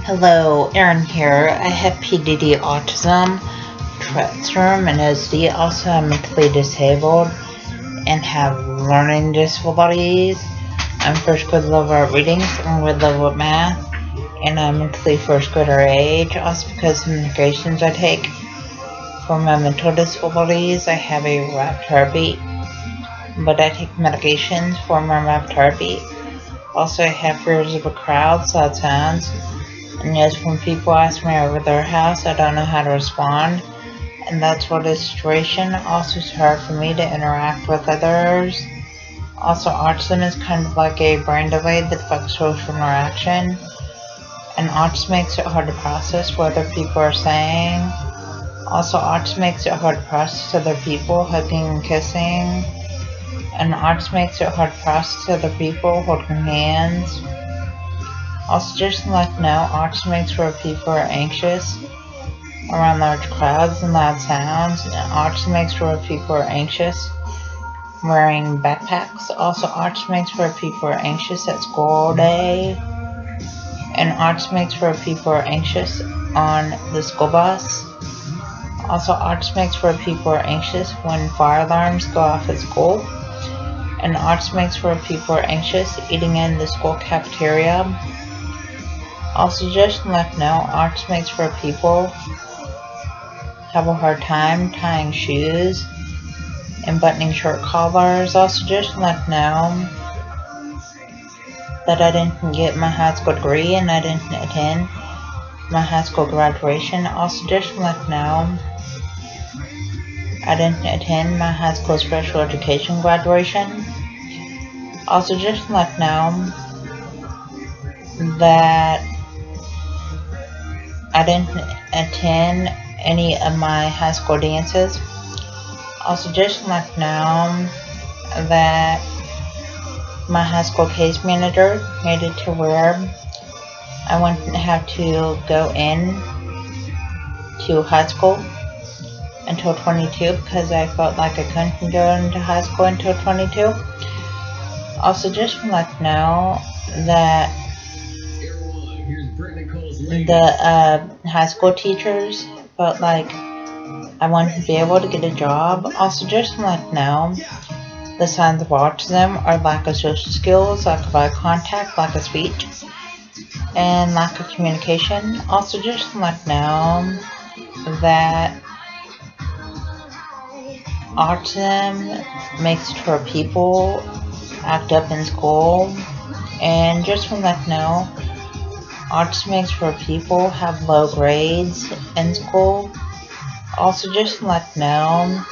Hello, Erin here. I have PDD, autism, spectrum, and OSD. Also, I'm mentally disabled and have learning disabilities. I'm first grade level at reading, second grade level at math, and I'm mentally first grader age. Also, because of the medications I take for my mental disabilities, I have a rapid heartbeat, but I take medications for my rapid heartbeat. Also, I have fears of a crowd, loud sounds. And yes, when people ask me over their house, I don't know how to respond. And that's what is situation. Also, it's hard for me to interact with others. Also, autism is kind of like a brain delay that affects social interaction. And autism makes it hard to process what other people are saying. Also, autism makes it hard to process other people hugging and kissing. And autism makes it hard to process other people holding hands. Also, just to let you know, autism makes where people are anxious around large crowds and loud sounds. And autism makes where people are anxious wearing backpacks. Also, autism makes where people are anxious at school all day. And autism makes where people are anxious on the school bus. Also, autism makes where people are anxious when fire alarms go off at school. And autism makes where people are anxious eating in the school cafeteria. Also, just to let you know, autism makes where people have a hard time tying shoes and buttoning short collars. Also, just to let you know that I didn't get my high school degree and I didn't attend my high school graduation. Also, just to let you know, I didn't attend my high school special education graduation. Also, just to let you know that I didn't attend any of my high school dances. Also, just to let you know that my high school case manager made it to where I wouldn't have to go in to high school until 22 because I felt like I couldn't go into high school until 22. Also, just to let you know that the high school teachers felt like I wanted to be able to get a job. Also, just to let you know, the signs of autism are lack of social skills, lack of eye contact, lack of speech, and lack of communication. Also, just to let you know that autism makes it where people act up in school. And just to let you know, autism makes where people have low grades in school. Also, just to let you know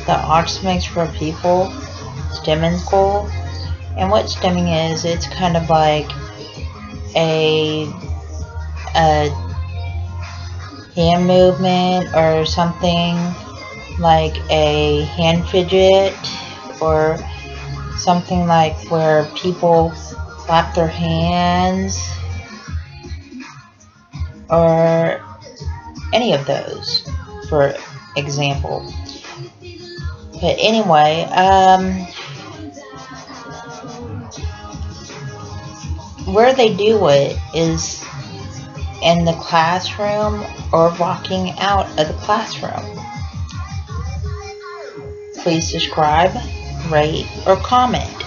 that autism makes where people stem in school. And what stemming is, it's kind of like a hand movement or something like a hand fidget or something like where people clap their hands or any of those, for example. But anyway, where they do it is in the classroom or walking out of the classroom. Please subscribe, rate, or comment.